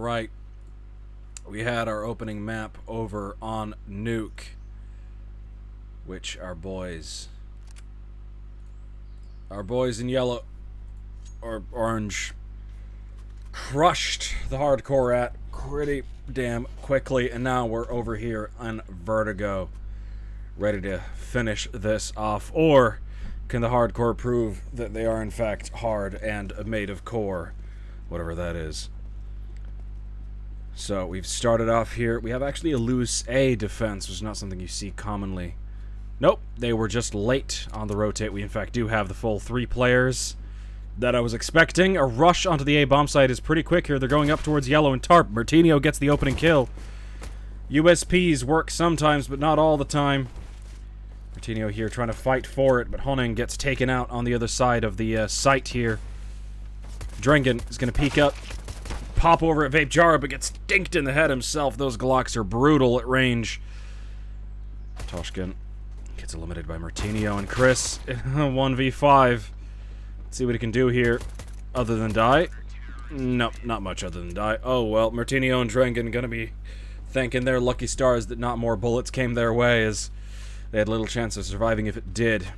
Alright. We had our opening map over on Nuke, which our boys in yellow or orange crushed the hardcore at pretty damn quickly, and now we're over here on Vertigo, ready to finish this off. Or can the hardcore prove that they are in fact hard and made of core, whatever that is? So we've started off here. We have actually a loose A defense, which is not something you see commonly. Nope, they were just late on the rotate. We in fact do have the full 3 players that I was expecting. A rush onto the A bomb site is pretty quick here. They're going up towards yellow and tarp. Martinio gets the opening kill. USPs work sometimes, but not all the time. Martinio here trying to fight for it, but Honing gets taken out on the other side of the site here. Drengen is going to peek up, pop over at Vape Jara, but gets dinked in the head himself. Those Glocks are brutal at range. Toshkin gets eliminated by Martinio, and Chris 1v5. Let's see what he can do here, other than die. Nope, not much other than die. Oh well, Martinio and Drengen gonna be thanking their lucky stars that not more bullets came their way, as they had little chance of surviving if it did.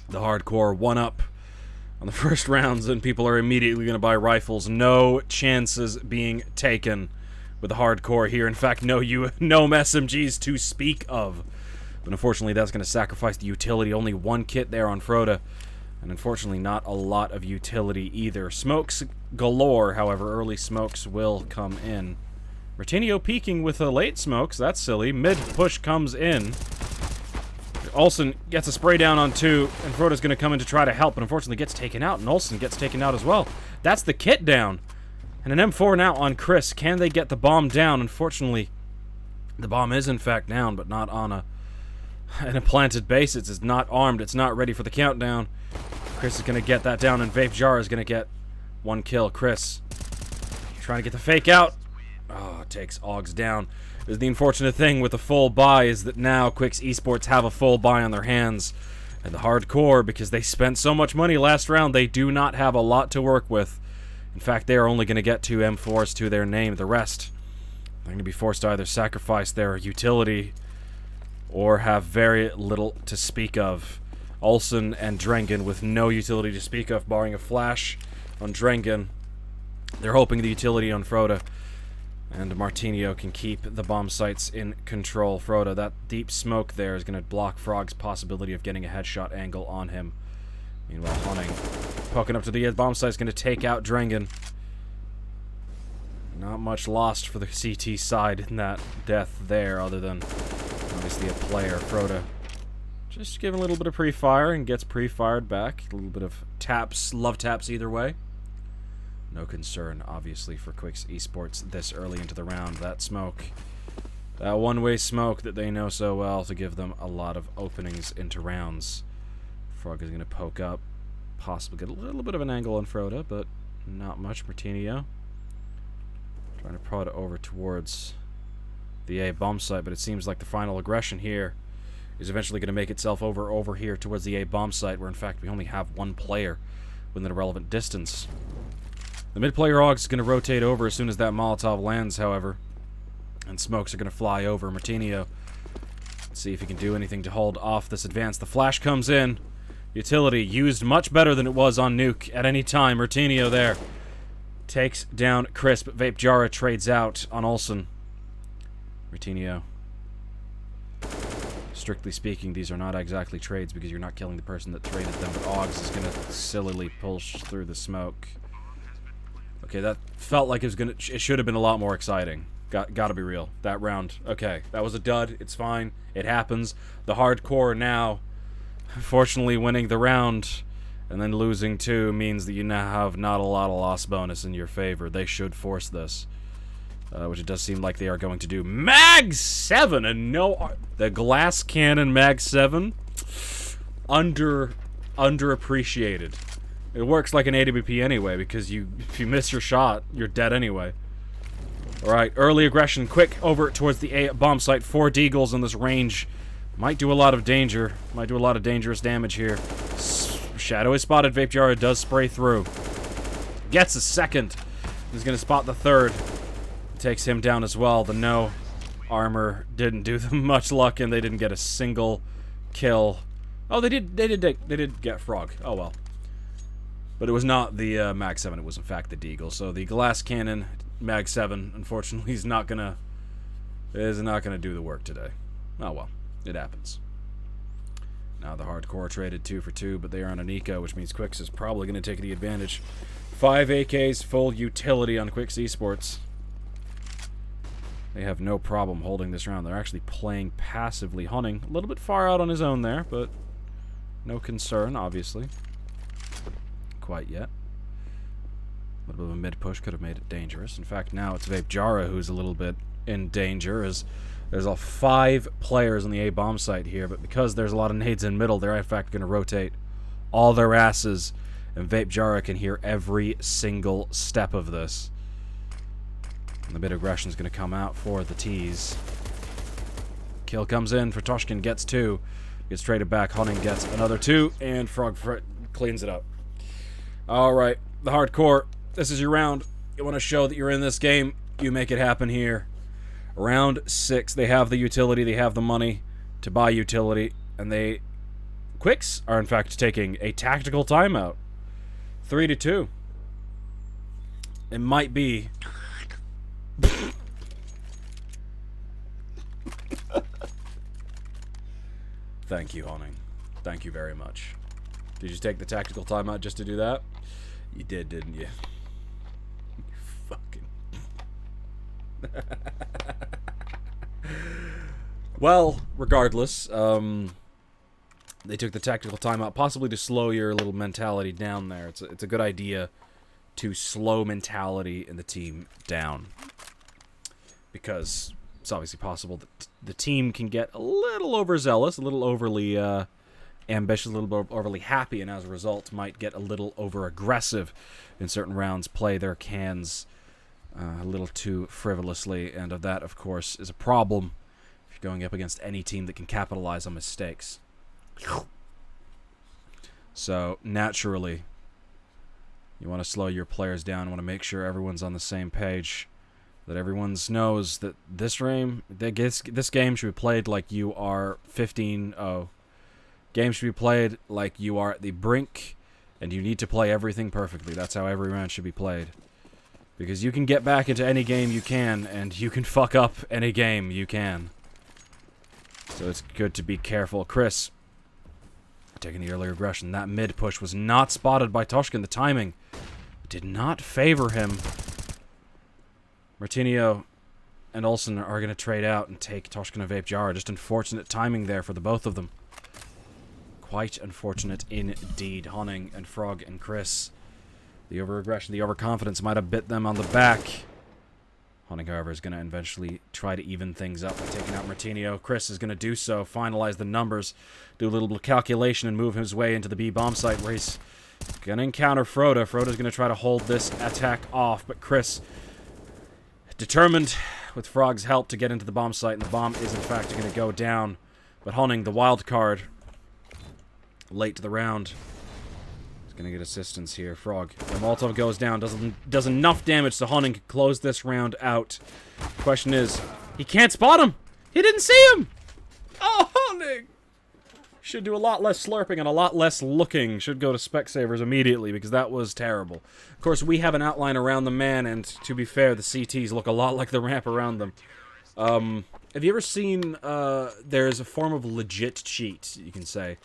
The hardcore 1-up on the first rounds, and people are immediately going to buy rifles. No chances being taken with the hardcore here. In fact, no SMGs to speak of. But unfortunately, that's going to sacrifice the utility. Only 1 kit there on Froda, and unfortunately not a lot of utility either. Smokes galore, however. Early smokes will come in. Martinio peeking with the late smokes. That's silly. Mid push comes in. Olsen gets a spray down on 2, and Froda's going to come in to try to help, but unfortunately gets taken out, and Olsen gets taken out as well. That's the kit down. And an M4 now on Chris. Can they get the bomb down? Unfortunately, the bomb is in fact down, but not on in a planted base. It's not armed. It's not ready for the countdown. Chris is going to get that down, and Vape Jar is going to get 1 kill. Chris trying to get the fake out. Oh, it takes Augs down. The unfortunate thing with a full buy is that now Quixz Esports have a full buy on their hands. And the hardcore, because they spent so much money last round, they do not have a lot to work with. In fact, they are only going to get 2 M4s to their name. The rest, they're going to be forced to either sacrifice their utility or have very little to speak of. Olsen and Drengen with no utility to speak of, barring a flash on Drengen. They're hoping the utility on Froda and Martinio can keep the bomb sites in control. Froda, that deep smoke there is going to block Frog's possibility of getting a headshot angle on him. Meanwhile, Honing poking up to the bomb site is going to take out Drengen. Not much lost for the CT side in that death there, other than obviously a player. Froda just giving a little bit of pre-fire and gets pre-fired back. A little bit of taps, love taps either way. No concern, obviously, for Quixz Esports this early into the round. That smoke, that one-way smoke that they know so well to give them a lot of openings into rounds. Frog is going to poke up, possibly get a little bit of an angle on Froda, but not much. Martinio trying to prod it over towards the A bomb site, but it seems like the final aggression here is eventually going to make itself over here towards the A bomb site, where in fact we only have 1 player within a relevant distance. The mid-player Augs is going to rotate over as soon as that Molotov lands, however. And smokes are going to fly over. Martinio, let's see if he can do anything to hold off this advance. The flash comes in. Utility used much better than it was on Nuke at any time. Martinio there takes down Chris, but Vape Jara trades out on Olsen. Martinio. Strictly speaking, these are not exactly trades because you're not killing the person that traded them, but Augs is going to sillily push through the smoke. Okay, that felt like it should have been a lot more exciting. Gotta be real. That round. Okay, that was a dud. It's fine. It happens. The hardcore now, unfortunately, winning the round and then losing 2 means that you now have not a lot of loss bonus in your favor. They should force this, which it does seem like they are going to do. Mag 7 and no... The glass cannon Mag 7, underappreciated. It works like an AWP anyway, because if you miss your shot, you're dead anyway. Alright, early aggression, quick over towards the A bomb site. 4 Deagles in this range. Might do a lot of danger. Might do a lot of dangerous damage here. Shadow is spotted. Vape Jara does spray through. Gets a second. He's going to spot the third. Takes him down as well. The no armor didn't do them much luck, and they didn't get a single kill. Oh, they did get Frog. Oh well. But it was not the Mag 7, it was in fact the Deagle. So the glass cannon Mag 7, unfortunately, is not gonna do the work today. Oh well, it happens. Now the hardcore traded 2 for 2, but they are on an eco, which means Quixz is probably gonna take the advantage. 5 AKs, full utility on Quixz Esports. They have no problem holding this round. They're actually playing passively. Hunting a little bit far out on his own there, but no concern, obviously. Quite yet. A little bit of a mid-push could have made it dangerous. In fact, now it's Vertigo who's a little bit in danger, as there's 5 players on the A-bomb site here, but because there's a lot of nades in middle, they're in fact going to rotate all their asses, and Vertigo can hear every single step of this. And the bit of aggression is going to come out for the tease. Kill comes in for Toshkin, gets 2. Gets traded back, Hunting gets another 2, and Frog cleans it up. Alright, the hardcore. This is your round. You want to show that you're in this game, you make it happen here. Round 6, they have the utility, they have the money to buy utility, and Quixz are in fact taking a tactical timeout. 3-2. It might be... Thank you, Hunting. Thank you very much. Did you take the tactical timeout just to do that? You did, didn't you? You fucking... Well, regardless, they took the tactical timeout possibly to slow your little mentality down there. It's a good idea to slow mentality in the team down, because it's obviously possible that the team can get a little overzealous, a little overly ambitious, a little bit overly happy, and as a result might get a little over-aggressive in certain rounds, play their cans a little too frivolously, and that, of course, is a problem if you're going up against any team that can capitalize on mistakes. So, naturally, you want to slow your players down, want to make sure everyone's on the same page, that everyone knows that this game should be played like you are 15-0. Game should be played like you are at the brink, and you need to play everything perfectly. That's how every round should be played. Because you can get back into any game you can, and you can fuck up any game you can. So it's good to be careful. Chris, taking the earlier aggression. That mid-push was not spotted by Toshkin. The timing did not favor him. Martinio and Olsen are going to trade out and take Toshkin and Vertigo. Just unfortunate timing there for the both of them. Quite unfortunate indeed. Hunting and Frog and Chris. The over-aggression, the overconfidence might have bit them on the back. Hunting, however, is going to eventually try to even things up by taking out Martinio. Chris is going to do so, finalize the numbers, do a little bit of calculation, and move his way into the B bomb site where he's going to encounter Froda. Froda's going to try to hold this attack off, but Chris, determined with Frog's help to get into the bomb site, and the bomb is in fact going to go down. But Hunting, the wild card, late to the round, is going to get assistance here. Frog, the Molotov goes down, does enough damage so Hunting can close this round out. Question is, he can't spot him! He didn't see him! Oh, Hunting! Should do a lot less slurping and a lot less looking. Should go to Specsavers immediately, because that was terrible. Of course, we have an outline around the man, and to be fair, the CTs look a lot like the ramp around them. Have you ever seen, there's a form of legit cheat, you can say.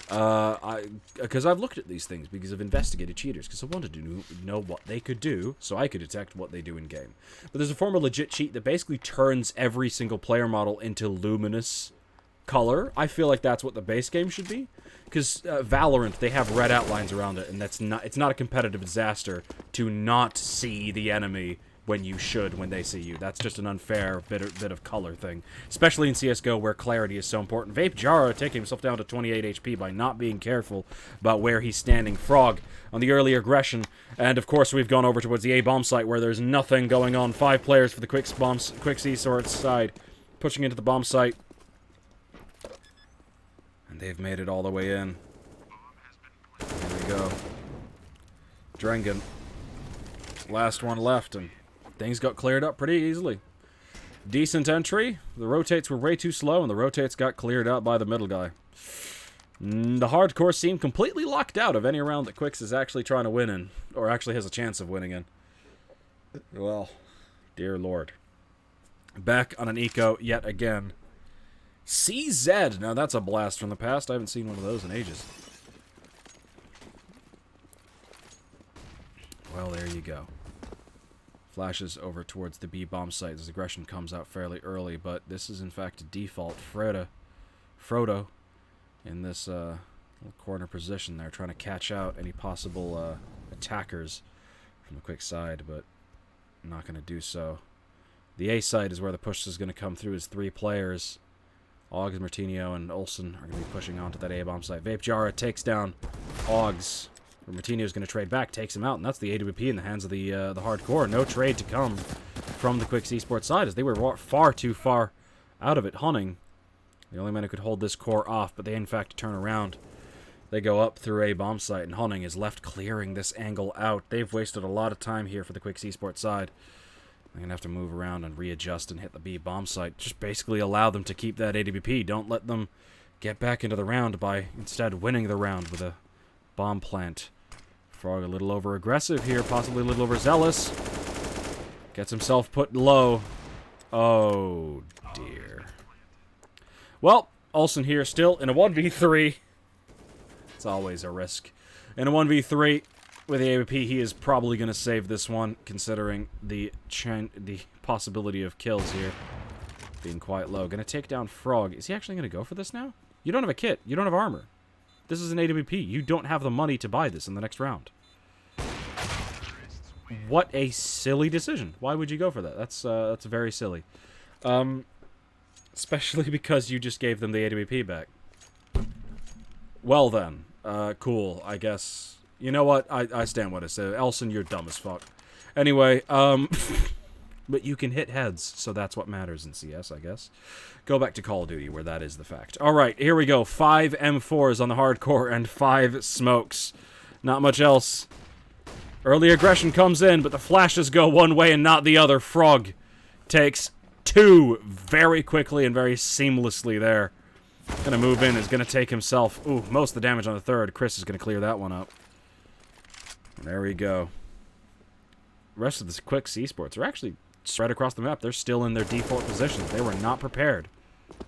Because I've looked at these things, because I've investigated cheaters, because I wanted to know what they could do, so I could detect what they do in-game. But there's a form of legit cheat that basically turns every single player model into luminous color. I feel like that's what the base game should be, because Valorant, they have red outlines around it, and it's not a competitive disaster to not see the enemy when you should when they see you. That's just an unfair bit of color thing, especially in CSGO where clarity is so important. Vertigo taking himself down to 28 HP by not being careful about where he's standing. Frog on the early aggression, and of course we've gone over towards the A-bomb site where there's nothing going on. 5 players for the Quixz Esports side, pushing into the bomb site. And they've made it all the way in. There we go. Drengen. Last one left, and things got cleared up pretty easily. Decent entry. The rotates were way too slow, and the rotates got cleared out by the middle guy. The hardcore seemed completely locked out of any round that Quixz is actually trying to win in, or actually has a chance of winning in. Well, dear lord. Back on an eco yet again. CZ! Now that's a blast from the past. I haven't seen one of those in ages. Well, there you go. Flashes over towards the B bomb site. His aggression comes out fairly early, but this is in fact a default. Frodo in this little corner position there, trying to catch out any possible attackers from the quick side, but not going to do so. The A side is where the push is going to come through as 3 players. Oggs, Martinho, and Olsen are going to be pushing onto that A-bomb site. Vape Jara takes down Oggs. Martinho is going to trade back, takes him out, and that's the AWP in the hands of the hardcore. No trade to come from the Quixz Esports side, as they were far too far out of it. Hunning, the only man who could hold this core off, but they in fact turn around. They go up through a bomb site, and Hunning is left clearing this angle out. They've wasted a lot of time here for the Quixz Esports side. They're going to have to move around and readjust and hit the B bomb site. Just basically allow them to keep that AWP. Don't let them get back into the round by instead winning the round with a bomb plant. Frog a little over aggressive here, possibly a little overzealous. Gets himself put low. Oh dear. Well, Olsen here still in a 1v3. It's always a risk. In a 1v3 with the AWP, he is probably going to save this one, considering the possibility of kills here being quite low. Going to take down Frog. Is he actually going to go for this now? You don't have a kit. You don't have armor. This is an AWP. You don't have the money to buy this in the next round. What a silly decision. Why would you go for that? That's very silly. Especially because you just gave them the AWP back. Well then. Cool, I guess. You know what? I stand what I said. Elson, you're dumb as fuck. Anyway, but you can hit heads, so that's what matters in CS, I guess. Go back to Call of Duty, where that is the fact. Alright, here we go. 5 M4s on the hardcore and 5 smokes. Not much else. Early aggression comes in, but the flashes go one way and not the other. Frog takes 2 very quickly and very seamlessly there. Gonna move in, is gonna take himself... Ooh, most of the damage on the third. Chris is gonna clear that one up. There we go. The rest of the Quixz Esports are actually spread across the map. They're still in their default positions. They were not prepared.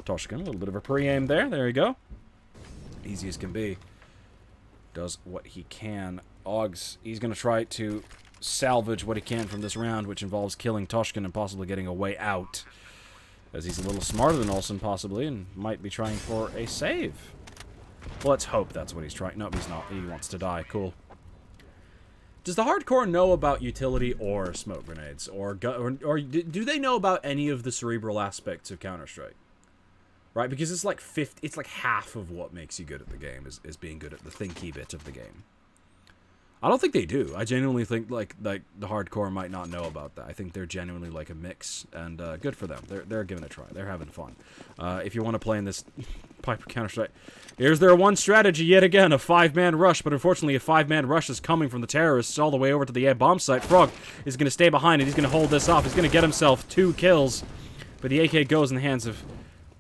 Toshkin, a little bit of a pre-aim there. There you go. Easy as can be. Does what he can. Oggs, he's going to try to salvage what he can from this round, which involves killing Toshkin and possibly getting a way out. As he's a little smarter than Olsen, possibly, and might be trying for a save. Well, let's hope that's what he's trying. No, he's not. He wants to die. Cool. Does the hardcore know about utility or smoke grenades? Or do they know about any of the cerebral aspects of Counter-Strike? Right? Because it's like it's like half of what makes you good at the game is being good at the thinky bit of the game. I don't think they do. I genuinely think like the hardcore might not know about that. I think they're genuinely like a mix, and good for them. They're giving it a try. They're having fun. If you want to play in this Piper Counter-Strike, here's their one strategy yet again: a 5-man rush. But unfortunately, a 5-man rush is coming from the terrorists all the way over to the bomb site. Frog is going to stay behind it. He's going to hold this off. He's going to get himself 2 kills, but the AK goes in the hands of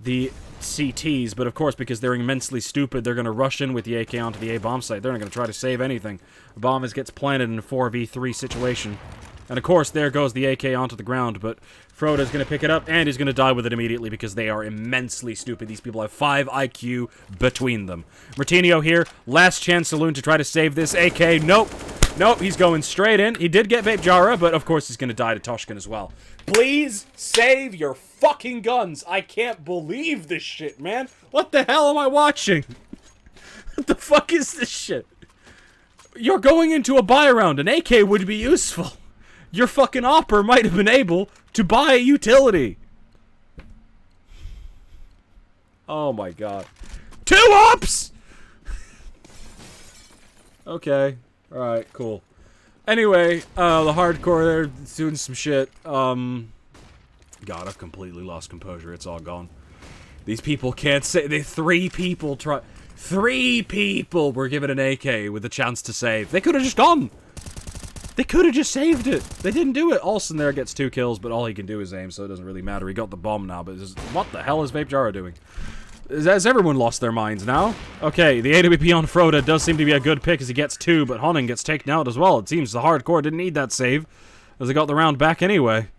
the CTs, but of course, because they're immensely stupid, they're going to rush in with the AK onto the A-bomb site. They're not going to try to save anything. A bomb gets planted in a 4v3 situation. And of course, there goes the AK onto the ground, but Frodo's going to pick it up, and he's going to die with it immediately because they are immensely stupid. These people have 5 IQ between them. Martinho here, last chance saloon to try to save this AK. Nope. Nope, he's going straight in. He did get Vape Jara, but of course he's going to die to Toshkin as well. Please save your fucking guns. I can't believe this shit, man. What the hell am I watching? What the fuck is this shit? You're going into a buy round. An AK would be useful. Your fucking opper might have been able to buy a utility. Oh my god. 2 ops! Okay. Alright, cool. Anyway, the hardcore, they're doing some shit. God, I've completely lost composure. It's all gone. These people can't say... 3 people try... 3 people were given an AK with a chance to save. They could have just gone. They could have just saved it. They didn't do it. Olsen there gets 2 kills, but all he can do is aim, so it doesn't really matter. He got the bomb now, but what the hell is Vapejara doing? Has everyone lost their minds now? Okay, the AWP on Froda does seem to be a good pick as he gets 2, but Honning gets taken out as well. It seems the hardcore didn't need that save, as they got the round back anyway.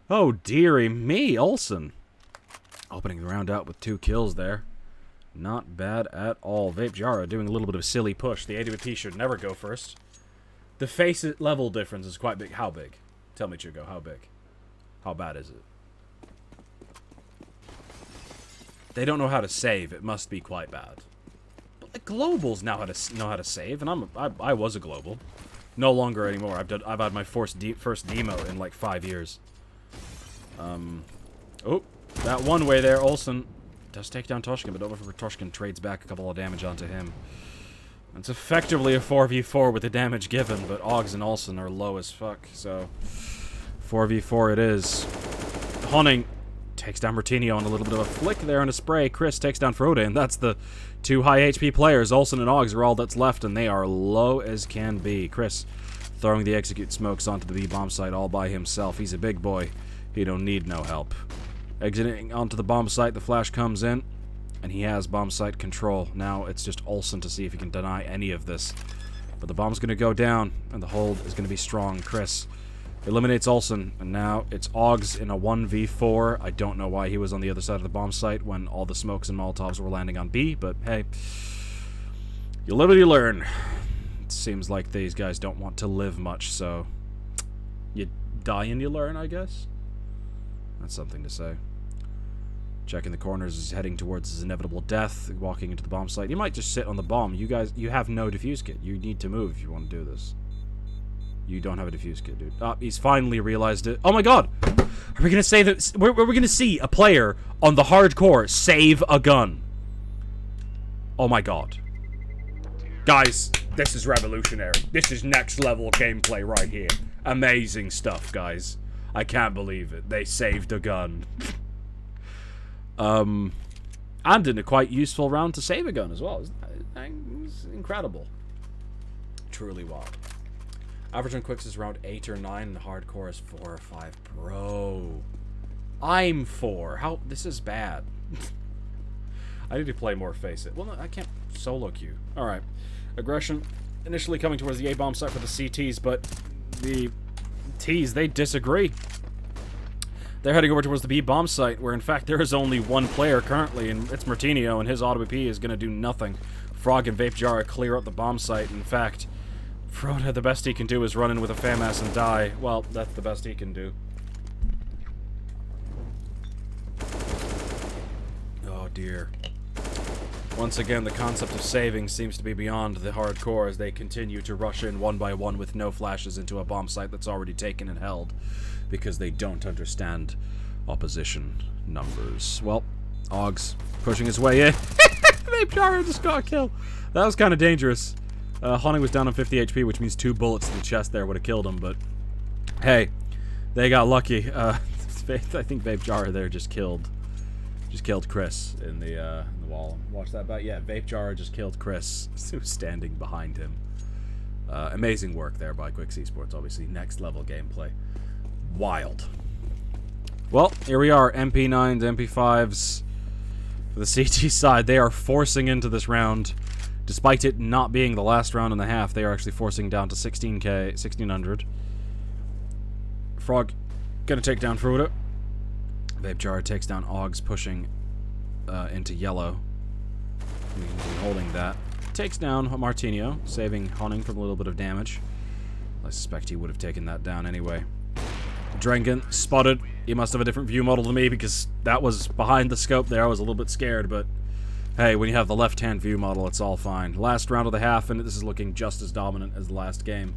Oh, dearie me, Olsen. Opening the round out with 2 kills there. Not bad at all. Vapejara doing a little bit of a silly push. The AWP should never go first. The face level difference is quite big. How big? Tell me, Chugo, how big? How bad is it? They don't know how to save. It must be quite bad. But the globals know how to save, and I was a global. No longer anymore. I've had my first demo in like 5 years. Oh, that one way there. Olsen does take down Toshkin, but over for Toshkin trades back a couple of damage onto him. It's effectively a 4v4 with the damage given, but Oggs and Olsen are low as fuck, so 4v4 it is. Honning takes down Vertigo on a little bit of a flick there and a spray. Chris takes down Froda, and that's the 2 high HP players. Olsen and Oggs are all that's left, and they are low as can be. Chris throwing the execute smokes onto the B-bomb site all by himself. He's a big boy. He don't need no help. Exiting onto the bomb site, the flash comes in, and he has bomb site control. Now it's just Olsen to see if he can deny any of this. But the bomb's going to go down, and the hold is going to be strong. Chris eliminates Olsen, and now it's Oggs in a 1v4. I don't know why he was on the other side of the bomb site when all the smokes and Molotovs were landing on B, but hey, you live and you learn. It seems like these guys don't want to live much, so you die and you learn, I guess. That's something to say. Checking the corners, is heading towards his inevitable death, walking into the bomb site. You might just sit on the bomb. You guys, you have no defuse kit. You need to move if you want to do this. You don't have a defuse kit, dude. He's finally realized it. Oh my god! Are we gonna say that? We're gonna see a player on the hardcore save a gun. Oh my god. Guys, this is revolutionary. This is next level gameplay right here. Amazing stuff, guys. I can't believe it. They saved a gun. And in a quite useful round to save a gun as well. It was incredible. Truly wild. Average on Quixz is around 8 or 9, and the hardcore is 4 or 5. Bro. I'm 4. How? This is bad. I need to play more Face It. Well, no, I can't solo queue. Alright. Aggression initially coming towards the A-bomb site for the CTs, but the T's, they disagree. They're heading over towards the B-bomb site, where in fact there is only one player currently, and it's Martinio, and his auto-BP is going to do nothing. Frog and Vapejara clear up the bomb site. In fact, Froda, the best he can do is run in with a FAMAS and die. Well, that's the best he can do. Oh dear. Once again, the concept of saving seems to be beyond the hardcore as they continue to rush in one by one with no flashes into a bomb site that's already taken and held, because they don't understand opposition numbers. Well, Oggs pushing his way in. Vapejara just got a kill. That was kind of dangerous. Honning was down on 50 HP, which means 2 bullets to the chest there would have killed him, but hey, they got lucky. I think Vapejara there just killed Chris in the wall. Watch that back. Yeah, Vapejara just killed Chris, who's standing behind him. Amazing work there by Quixz Esports, obviously. Next level gameplay. Wild. Well, here we are. MP9s, MP5s. For the CT side, they are forcing into this round. Despite it not being the last round and a half, they are actually forcing down to 16k, 1600. Frog gonna take down Froda. Vapejara takes down Oggs, pushing into yellow. We can be holding that. Takes down Martinio, saving Honning from a little bit of damage. I suspect he would have taken that down anyway. Drengen spotted. He must have a different view model than me because that was behind the scope there. I was a little bit scared, but hey, when you have the left-hand view model, it's all fine. Last round of the half, and this is looking just as dominant as the last game.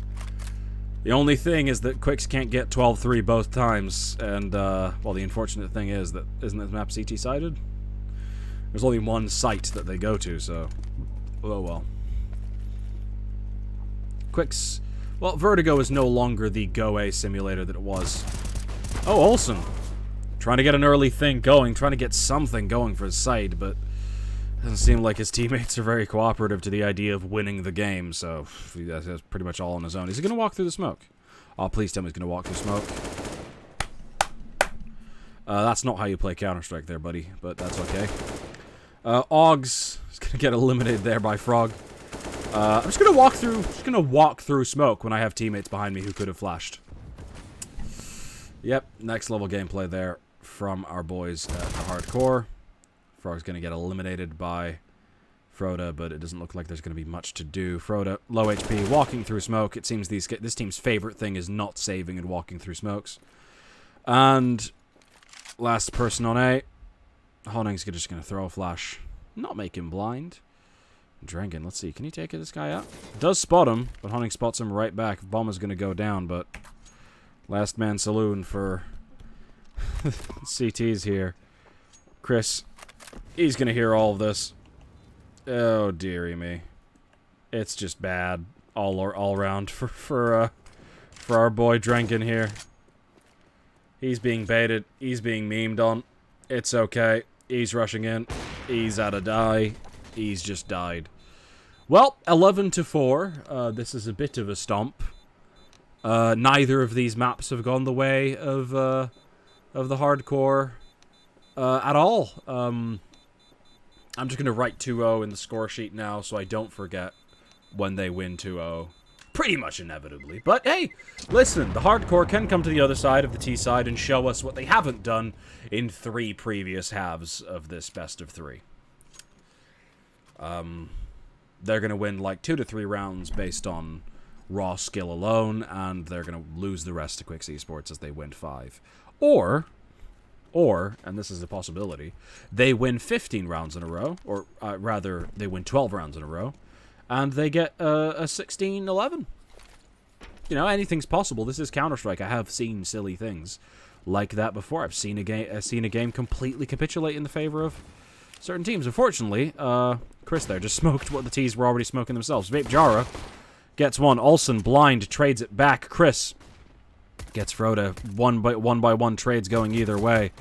The only thing is that Quixz can't get 12-3 both times, and, well, the unfortunate thing is that, isn't this map CT-sided? There's only one site that they go to, so, oh well. Quixz, well, Vertigo is no longer the Go-A simulator that it was. Oh, Olsen! Trying to get an early thing going, trying to get something going for his side, but doesn't seem like his teammates are very cooperative to the idea of winning the game, so that's pretty much all on his own. Is he going to walk through the smoke? Oh, please tell me he's going to walk through smoke. That's not how you play Counter-Strike there, buddy, but that's okay. Augs is going to get eliminated there by Frog. I'm just going to walk through smoke when I have teammates behind me who could have flashed. Yep, next level gameplay there from our boys at the Hardcore. Frog's going to get eliminated by Froda, but it doesn't look like there's going to be much to do. Froda, low HP, walking through smoke. It seems this team's favorite thing is not saving and walking through smokes. And last person on A, Honning's just going to throw a flash. Not make him blind. Drengen, let's see, can he take this guy out? Does spot him, but Honning spots him right back. Bomb is going to go down, but last man saloon for CTs here. Chris, he's going to hear all of this. Oh, dearie me. It's just bad all around for our boy Drengen here. He's being baited. He's being memed on. It's okay. He's rushing in. He's at a die. He's just died. Well, 11-4. This is a bit of a stomp. Neither of these maps have gone the way of the Hardcore at all. I'm just going to write 2-0 in the score sheet now so I don't forget when they win 2-0. Pretty much inevitably. But hey, listen, the Hardcore can come to the other side of the T side and show us what they haven't done in 3 previous halves of this best of 3. They're going to win like 2 to 3 rounds based on raw skill alone, and they're going to lose the rest to Quixz Esports as they win 5. Or, and this is a possibility, they win 15 rounds in a row, or rather, they win 12 rounds in a row, and they get a 16-11. You know, anything's possible. This is Counter-Strike. I have seen silly things like that before. I've seen a game completely capitulate in the favor of certain teams. Unfortunately, Chris there just smoked what the T's were already smoking themselves. Vape Jara gets one. Olsen, blind, trades it back. Chris gets Froda. One by one trades going either way.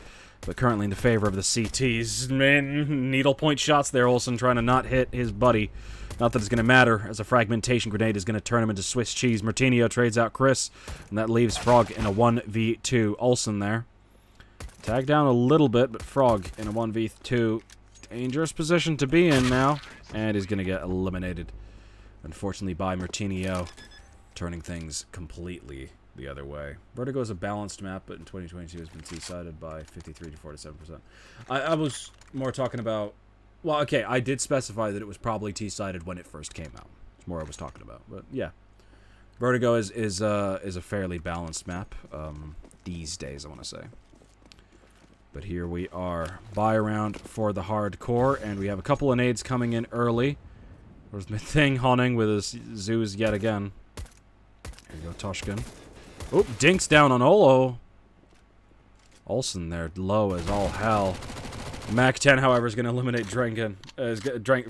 But currently in the favor of the CTs. Man, needlepoint shots there. Olsen trying to not hit his buddy. Not that it's going to matter, as a fragmentation grenade is going to turn him into Swiss cheese. Martinio trades out Chris, and that leaves Frog in a 1v2. Olsen there. Tag down a little bit, but Frog in a 1v2. Dangerous position to be in now. And he's going to get eliminated, unfortunately, by Martinio, turning things completely the other way. Vertigo is a balanced map, but in 2022 has been T-sided by 53 to 47%. I was more talking about... Well, okay, I did specify that it was probably T-sided when it first came out. It's more I was talking about, but yeah. Vertigo is a fairly balanced map these days, I want to say. But here we are. Buy round for the Hardcore, and we have a couple of nades coming in early. There's my thing, Honning with his zoos yet again. Here you go, Toshkin. Oop, dinks down on Olo. Olsen there, low as all hell. Mac 10, however, is going to eliminate Drengen.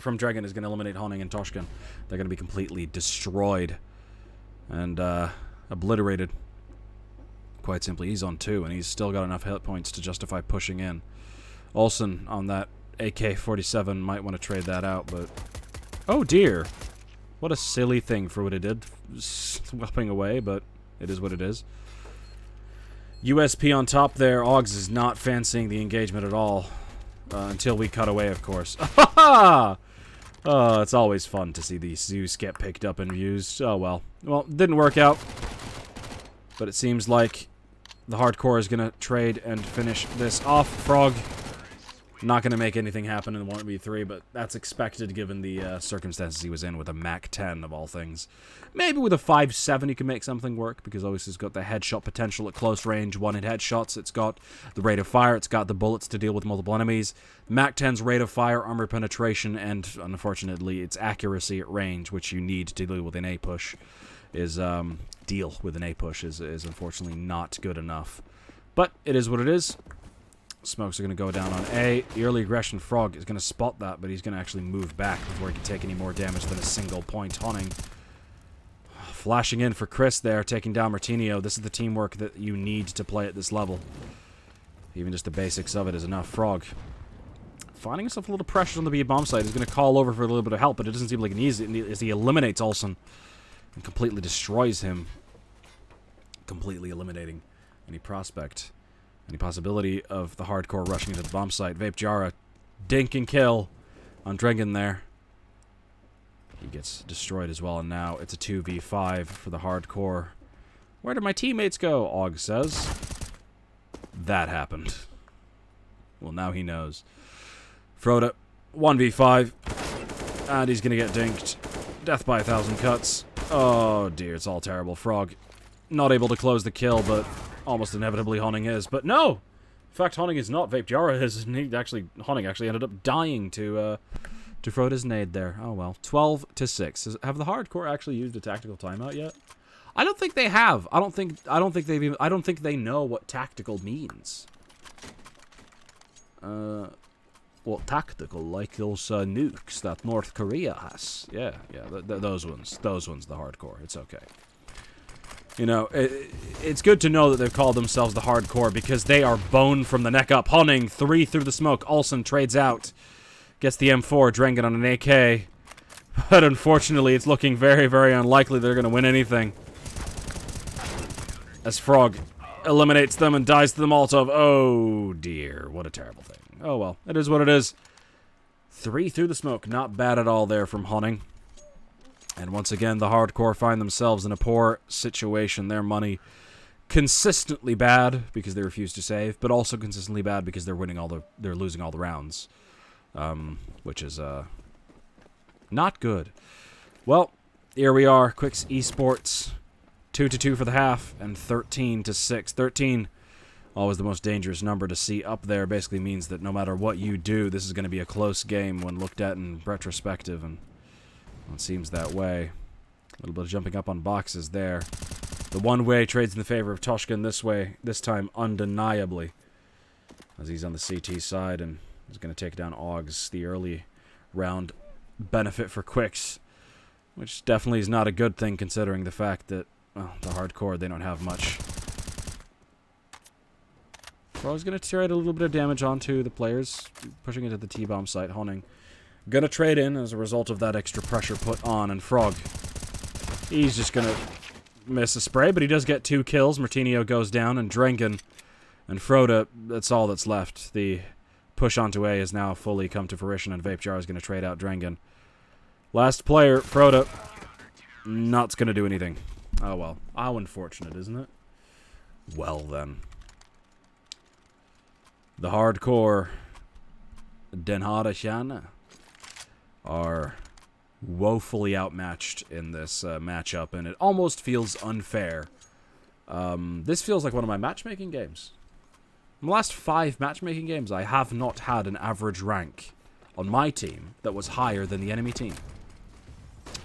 From Drengen is going to eliminate Honning and Toshkin. They're going to be completely destroyed and obliterated. Quite simply, he's on 2, and he's still got enough hit points to justify pushing in. Olsen on that AK-47 might want to trade that out, but... Oh dear! What a silly thing for what it did. Swapping away, but it is what it is. USP on top there. Augs is not fancying the engagement at all. Until we cut away, of course. Oh, it's always fun to see these Zeus get picked up and used. Oh, well. Well, didn't work out. But it seems like the Hardcore is going to trade and finish this off. Frog, not going to make anything happen in the 1v3, but that's expected given the circumstances he was in with a Mac 10 of all things. Maybe with a 5.7 he can make something work, because obviously it's got the headshot potential at close range, one-hit headshots, it's got the rate of fire, it's got the bullets to deal with multiple enemies. Mac 10's rate of fire, armor penetration, and unfortunately its accuracy at range, which you need to deal with an A-push, is unfortunately not good enough. But it is what it is. Smokes are going to go down on A. The early aggression Frog is going to spot that, but he's going to actually move back before he can take any more damage than a single point. Honning flashing in for Chris there, taking down Martinio. This is the teamwork that you need to play at this level. Even just the basics of it is enough. Frog finding himself a little pressure on the B bomb site. He's going to call over for a little bit of help, but it doesn't seem like he needs it as he eliminates Olsen and completely destroys him. completely eliminating any prospect, any possibility of the hardcore rushing into the bomb site. Vape Jara, dink and kill on Drengen there. He gets destroyed as well, and now it's a 2v5 for the hardcore. Where did my teammates go? Og says. That happened. Well, now he knows. Froda, 1v5. And he's gonna get dinked. Death by 1,000 cuts. Oh dear, it's all terrible. Frog, not able to close the kill, but almost inevitably Honning is. But no! In fact, Honning is not. Vape Jara is. Honning actually ended up dying to Froda's nade there. Oh well. 12-6. Have the hardcore actually used a tactical timeout yet? I don't think they have. I don't think they know what tactical means. What tactical? Like those nukes that North Korea has. Yeah, those ones. Those ones, the hardcore. It's okay. You know, it's good to know that they've called themselves the hardcore because they are bone from the neck up. Honning, 3 through the smoke. Olsen trades out. Gets the M4. Drengen on an AK. But unfortunately, it's looking very, very unlikely they're going to win anything. As Frog eliminates them and dies to the Molotov. Oh dear, what a terrible thing. Oh well, it is what it is. 3 through the smoke, not bad at all there from Honning. And once again, the hardcore find themselves in a poor situation. Their money consistently bad because they refuse to save, but also consistently bad because they're losing all the rounds, which is not good. Well, here we are, Quixz Esports. 2-2 for the half, and 13-6. 13, always the most dangerous number to see up there. Basically means that no matter what you do, this is going to be a close game when looked at in retrospective, and it seems that way. A little bit of jumping up on boxes there. The one-way trades in the favor of Toshkin this time undeniably, as he's on the CT side, and is going to take down Augs. The early round benefit for Quixz, which definitely is not a good thing considering the fact that, well, the hardcore, they don't have much. Frog's going to trade a little bit of damage onto the players, pushing into the T-bomb site. Honning going to trade in as a result of that extra pressure put on, and Frog, he's just going to miss a spray, but he does get 2 kills. Martinio goes down, and Drengen and Froda, that's all that's left. The push onto A has now fully come to fruition, and Vape Jar is going to trade out Drengen. Last player, Froda, not going to do anything. Oh well. How unfortunate, isn't it? Well then. The hardcore Harde Kjerne are woefully outmatched in this matchup, and it almost feels unfair. This feels like one of my matchmaking games. In the last 5 matchmaking games, I have not had an average rank on my team that was higher than the enemy team.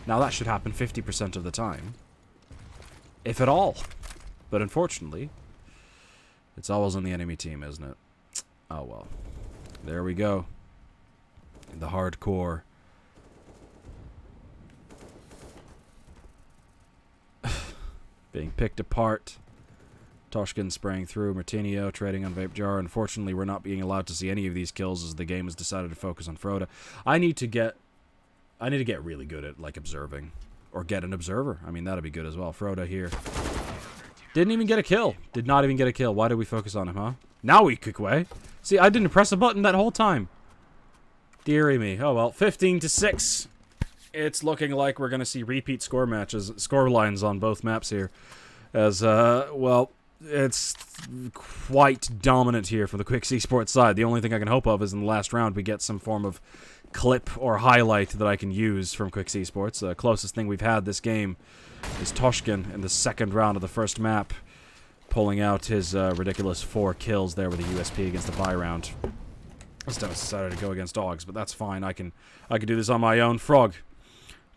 Now that should happen 50% of the time. If at all. But unfortunately, it's always on the enemy team, isn't it? Oh well. There we go. The hardcore. Being picked apart. Toshkin spraying through. Martinio trading on Vape Jar. Unfortunately, we're not being allowed to see any of these kills as the game has decided to focus on Froda. I need to get really good at, like, observing. Or get an observer. I mean, that'd be good as well. Froda here. Didn't even get a kill. Did not even get a kill. Why did we focus on him, huh? Now we kick away. See, I didn't press a button that whole time. Deary me. Oh, well. 15-6. It's looking like we're going to see repeat score lines on both maps here. As, well, it's quite dominant here from the Quixz Esports side. The only thing I can hope of is in the last round we get some form of clip or highlight that I can use from Quixz Esports. The closest thing we've had this game is Toshkin in the second round of the first map, pulling out his ridiculous 4 kills there with a USP against the buy round. This time I decided to go against Dogs, but that's fine. I can do this on my own. Frog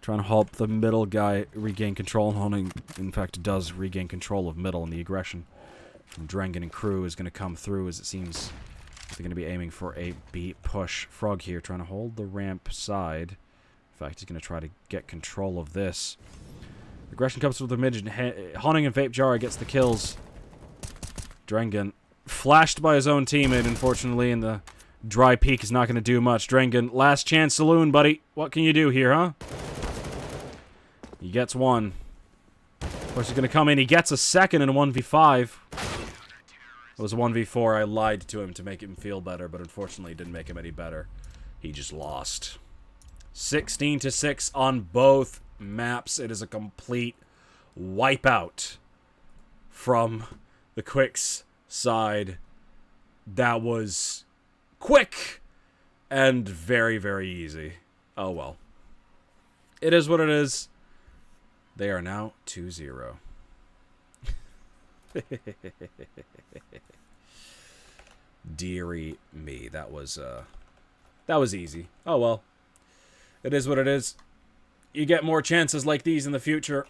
trying to help the middle guy regain control. Honning, in fact, does regain control of middle, and the aggression from Drengen and crew is going to come through as it seems they're going to be aiming for a B push. Frog here trying to hold the ramp side. In fact, he's going to try to get control of this. Aggression comes with the midget. Honning and Vape Jar gets the kills. Drengen flashed by his own teammate, unfortunately, and the dry peak is not going to do much. Drengen, last chance saloon, buddy. What can you do here, huh? He gets one. Of course, he's going to come in. He gets a second in a 1v5. It was a 1v4. I lied to him to make him feel better, but unfortunately it didn't make him any better. He just lost. 16-6 on both maps. It is a complete wipeout from the Quixz side. That was quick and very, very easy. Oh well. It is what it is. They are now 2-0. Dearie me. That was easy. Oh well. It is what it is. You get more chances like these in the future.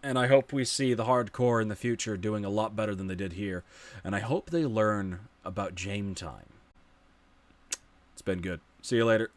And I hope we see the hardcore in the future doing a lot better than they did here. And I hope they learn about game time. It's been good. See you later.